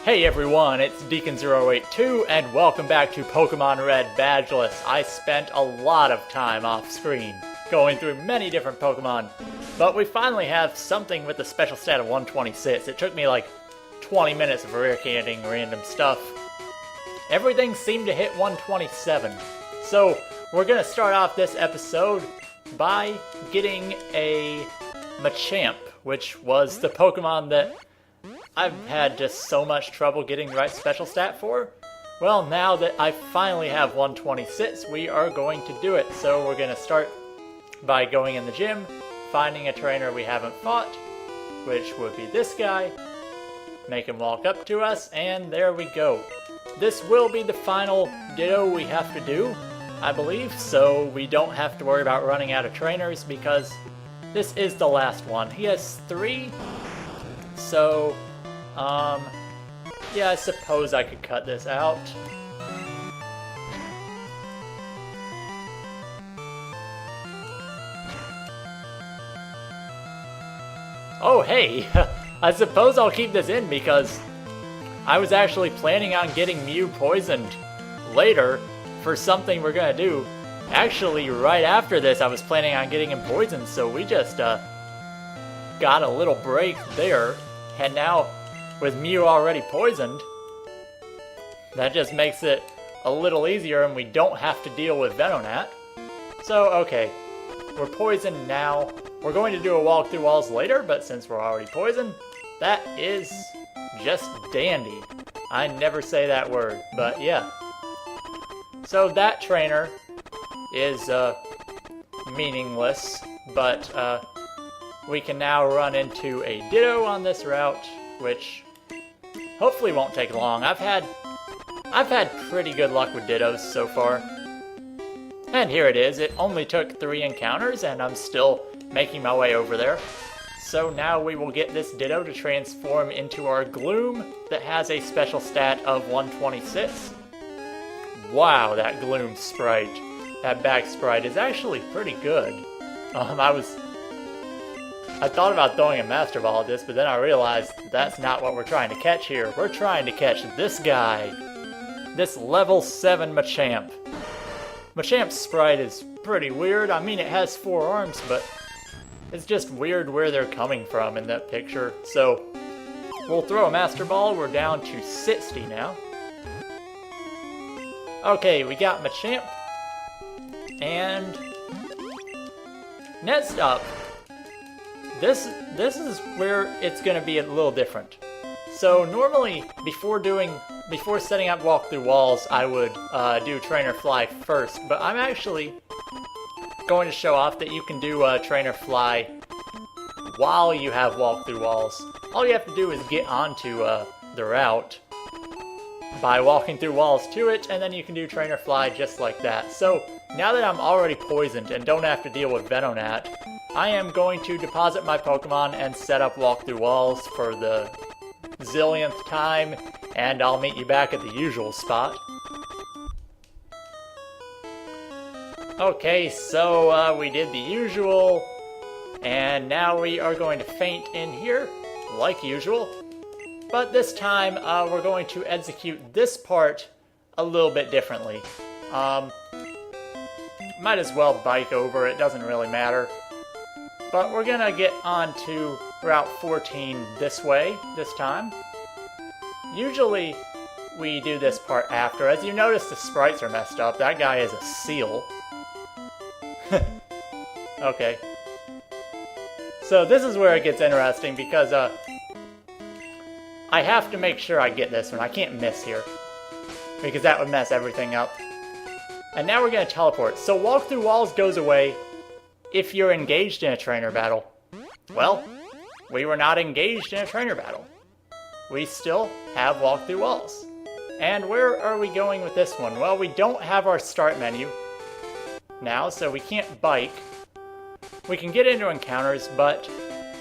Hey everyone, it's Deacon082 and welcome back to Pokemon Red Badgeless. I spent a lot of time off screen going through many different Pokemon, but we finally have something with the special stat of 126. It took me like 20 minutes of rare candying random stuff. Everything seemed to hit 127. So we're going to start off this episode by getting a Machamp, which was the Pokemon that I've had just so much trouble getting the right special stat for. Well, now that I finally have 126, we are going to do it. So we're going to start by going in the gym, finding a trainer we haven't fought, which would be this guy. Make him walk up to us, and there we go. This will be the final Ditto we have to do, I believe, so we don't have to worry about running out of trainers because this is the last one. He has 3, so yeah, I suppose I could cut this out. Oh, hey! I suppose I'll keep this in because I was actually planning on getting Mew poisoned later for something we're gonna do. Actually, right after this, I was planning on getting him poisoned, so we just got a little break there. And now, with Mew already poisoned, that just makes it a little easier and we don't have to deal with Venonat. So, okay, we're poisoned now. We're going to do a walk through walls later, but since we're already poisoned, that is just dandy. I never say that word, but yeah. So that trainer is meaningless, but we can now run into a Ditto on this route, which hopefully won't take long. I've had pretty good luck with Dittos so far. And here it is. It only took 3 encounters and I'm still making my way over there. So now we will get this Ditto to transform into our Gloom that has a special stat of 126. Wow, that Gloom sprite, that back sprite is actually pretty good. I thought about throwing a Master Ball at this, but then I realized that's not what we're trying to catch here. We're trying to catch this guy. This level 7 Machamp. Machamp's sprite is pretty weird. I mean, it has 4 arms, but it's just weird where they're coming from in that picture. So, we'll throw a Master Ball. We're down to 60 now. Okay, we got Machamp. And next up, this is where it's going to be a little different. So normally, before setting up walk through walls, I would do Trainer Fly first, but I'm actually going to show off that you can do Trainer Fly while you have walk through walls. All you have to do is get onto the route by walking through walls to it, and then you can do Trainer Fly just like that. So now that I'm already poisoned and don't have to deal with Venonat, I am going to deposit my Pokemon and set up walk through walls for the zillionth time, and I'll meet you back at the usual spot. Okay, so we did the usual, and now we are going to faint in here, like usual. But this time, we're going to execute this part a little bit differently. Might as well bike over, it doesn't really matter. But we're gonna get on to Route 14 this way, this time. Usually, we do this part after. As you notice, the sprites are messed up. That guy is a seal. Okay. So this is where it gets interesting because, I have to make sure I get this one. I can't miss here, because that would mess everything up. And now we're going to teleport. So walk through walls goes away if you're engaged in a trainer battle. Well, we were not engaged in a trainer battle. We still have walk through walls. And where are we going with this one? Well, we don't have our start menu now, so we can't bike. We can get into encounters, but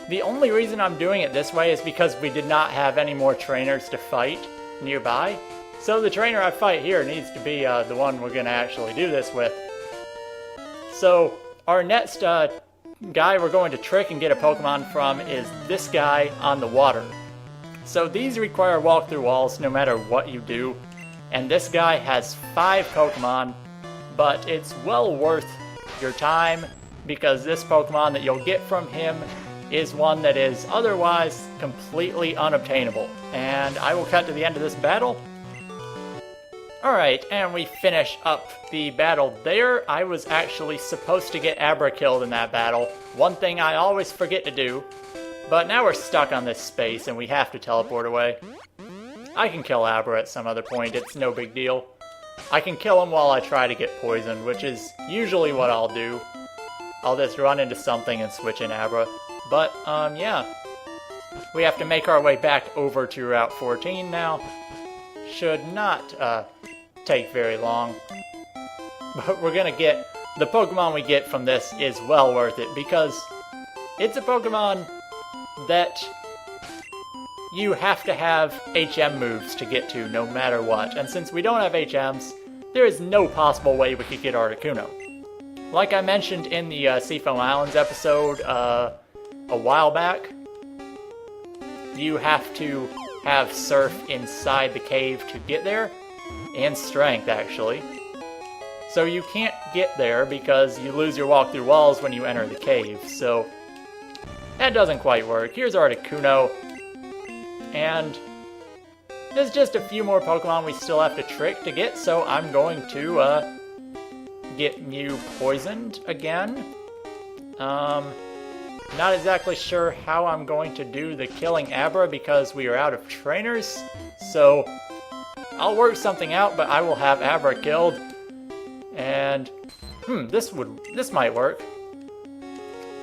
the only reason I'm doing it this way is because we did not have any more trainers to fight nearby. So the trainer I fight here needs to be the one we're going to actually do this with. So our next guy we're going to trick and get a Pokemon from is this guy on the water. So these require walk-through walls no matter what you do. And this guy has 5 Pokemon, but it's well worth your time because this Pokemon that you'll get from him is one that is otherwise completely unobtainable. And I will cut to the end of this battle. Alright, and we finish up the battle there. I was actually supposed to get Abra killed in that battle. One thing I always forget to do. But now we're stuck on this space and we have to teleport away. I can kill Abra at some other point, it's no big deal. I can kill him while I try to get poisoned, which is usually what I'll do. I'll just run into something and switch in Abra. But, yeah. We have to make our way back over to Route 14 now. Should not, take very long. But we're gonna get... The Pokemon we get from this is well worth it, because it's a Pokemon that you have to have HM moves to get to no matter what. And since we don't have HMs, there is no possible way we could get Articuno. Like I mentioned in the Seafoam Islands episode a while back, you have to have Surf inside the cave to get there, and Strength actually. So you can't get there because you lose your walk-through walls when you enter the cave, so that doesn't quite work. Here's Articuno, and there's just a few more Pokemon we still have to trick to get, so I'm going to get you poisoned again. Not exactly sure how I'm going to do the killing Abra because we are out of trainers, so I'll work something out, but I will have Abra killed. And this might work.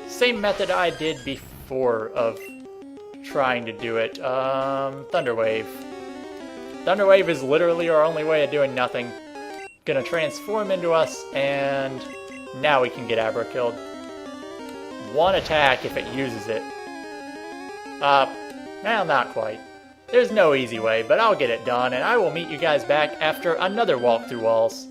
Same method I did before of trying to do it. Thunder Wave. Thunder Wave is literally our only way of doing nothing. Gonna transform into us, and now we can get Abra killed. One attack if it uses it. Well, not quite. There's no easy way, but I'll get it done, and I will meet you guys back after another walk through walls.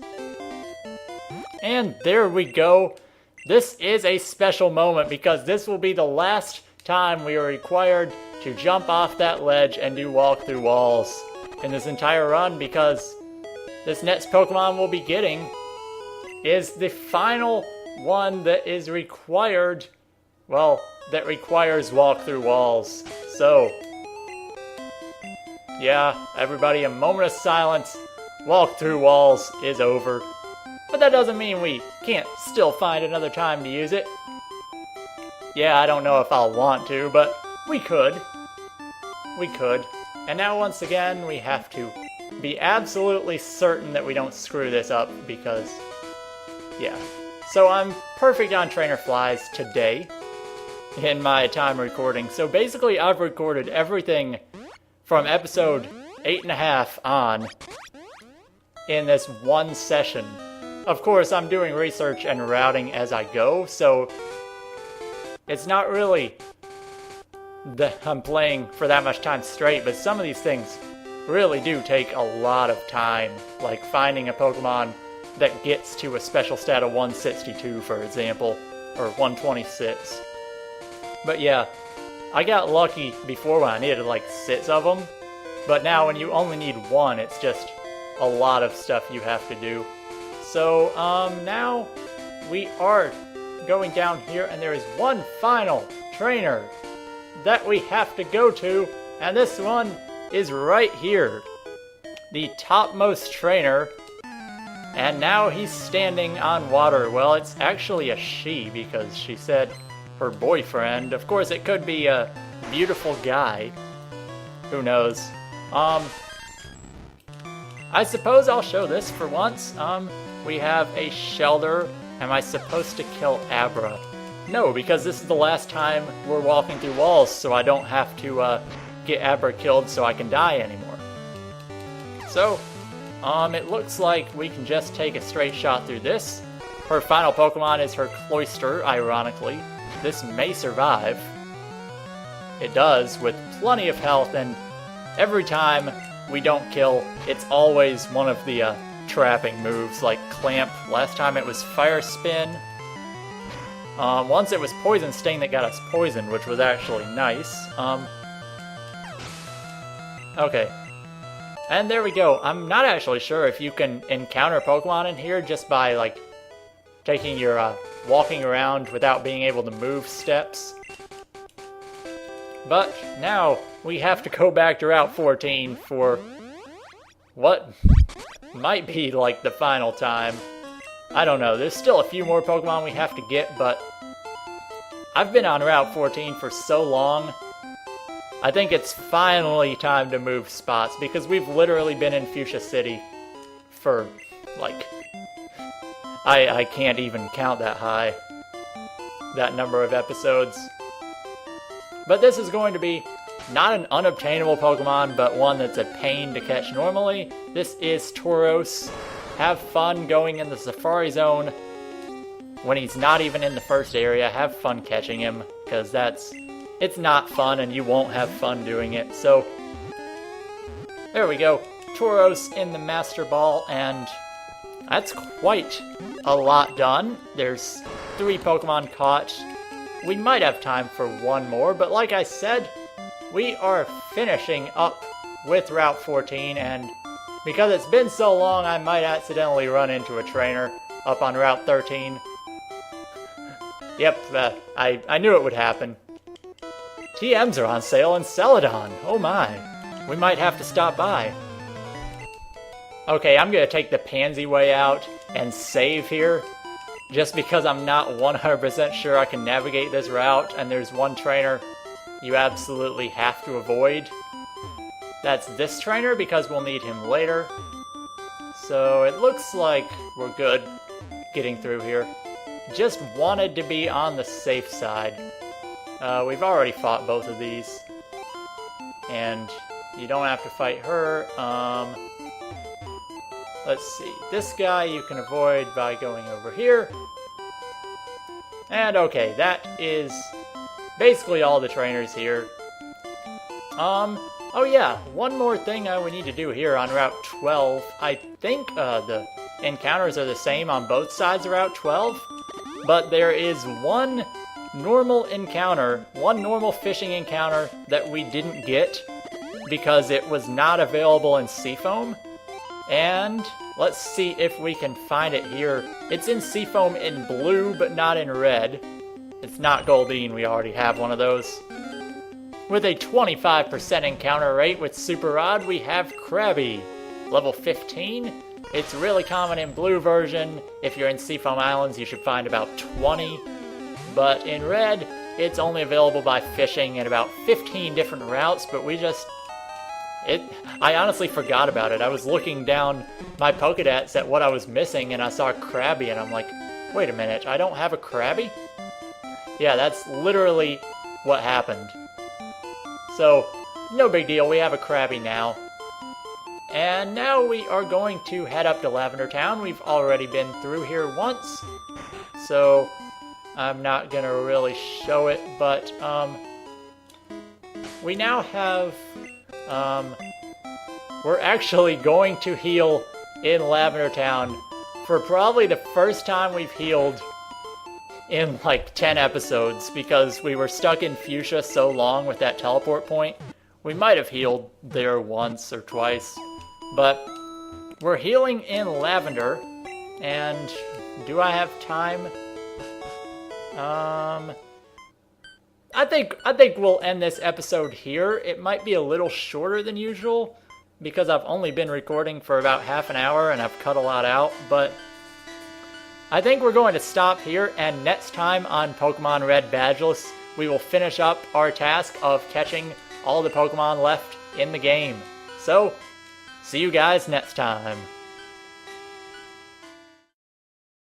And there we go. This is a special moment because this will be the last time we are required to jump off that ledge and do walk through walls in this entire run, because this next Pokemon we'll be getting is the final one that is required, well, that requires walk through walls. So, yeah, everybody, a moment of silence. Walk through walls is over. But that doesn't mean we can't still find another time to use it. Yeah, I don't know if I'll want to, but we could. We could. And now once again, we have to be absolutely certain that we don't screw this up because, yeah. So I'm perfect on Trainer Flies today in my time recording. So basically I've recorded everything from episode 8.5 on in this one session. Of course, I'm doing research and routing as I go, so it's not really that I'm playing for that much time straight, but some of these things really do take a lot of time, like finding a Pokemon that gets to a special stat of 162, for example, or 126. But yeah, I got lucky before when I needed like 6 of them, but now when you only need 1, it's just a lot of stuff you have to do. So, now we are going down here, and there is one final trainer that we have to go to, and this one is right here. The topmost trainer, and now he's standing on water. Well, it's actually a she, because she said her boyfriend. Of course, it could be a beautiful guy. Who knows? I suppose I'll show this for once. We have a Shelter. Am I supposed to kill Abra? No, because this is the last time we're walking through walls, so I don't have to get Abra killed so I can die anymore. So, it looks like we can just take a straight shot through this. Her final Pokemon is her Cloyster, ironically. This may survive. It does, with plenty of health, and every time we don't kill, it's always one of the trapping moves, like Clamp. Last time it was Fire Spin. Once it was Poison Sting that got us poisoned, which was actually nice. Okay. And there we go. I'm not actually sure if you can encounter Pokemon in here just by, like, taking your, walking around without being able to move steps. But now we have to go back to Route 14 for what might be, like, the final time. I don't know. There's still a few more Pokemon we have to get, but I've been on Route 14 for so long. I think it's finally time to move spots, because we've literally been in Fuchsia City for, like, I can't even count that high, that number of episodes. But this is going to be not an unobtainable Pokemon, but one that's a pain to catch normally. This is Tauros. Have fun going in the Safari Zone when he's not even in the first area. Have fun catching him, because it's not fun, and you won't have fun doing it. So, there we go. Tauros in the Master Ball, and that's quite a lot done. There's 3 Pokemon caught. We might have time for one more, but like I said, we are finishing up with Route 14, and because it's been so long, I might accidentally run into a trainer up on Route 13. Yep, I knew it would happen. TMs are on sale in Celadon. Oh my. We might have to stop by. Okay, I'm gonna take the Pansy way out and save here, just because I'm not 100% sure I can navigate this route, and there's one trainer you absolutely have to avoid. That's this trainer, because we'll need him later. So it looks like we're good getting through here. Just wanted to be on the safe side. We've already fought both of these. And you don't have to fight her. Let's see. This guy you can avoid by going over here. And okay, that is basically all the trainers here. Oh yeah, one more thing I would need to do here on Route 12. I think the encounters are the same on both sides of Route 12. But there is one normal encounter, one normal fishing encounter that we didn't get because it was not available in Seafoam. And let's see if we can find it here. It's in Seafoam in blue, but not in red. It's not Goldeen, we already have one of those. With a 25% encounter rate with Super Rod, we have Krabby. Level 15. It's really common in blue version. If you're in Seafoam Islands, you should find about 20. But in red, it's only available by fishing in about 15 different routes, but I honestly forgot about it. I was looking down my Pokédex at what I was missing, and I saw Krabby, and I'm like, wait a minute, I don't have a Krabby? Yeah, that's literally what happened. So, no big deal, we have a Krabby now. And now we are going to head up to Lavender Town. We've already been through here once, so I'm not gonna really show it, but we now have, we're actually going to heal in Lavender Town for probably the first time we've healed in like 10 episodes, because we were stuck in Fuchsia so long with that teleport point. We might have healed there once or twice, but we're healing in Lavender, and do I have time? I think we'll end this episode here. It might be a little shorter than usual, because I've only been recording for about half an hour and I've cut a lot out, but I think we're going to stop here, and next time on Pokemon Red Badgeless, we will finish up our task of catching all the Pokemon left in the game. So, see you guys next time.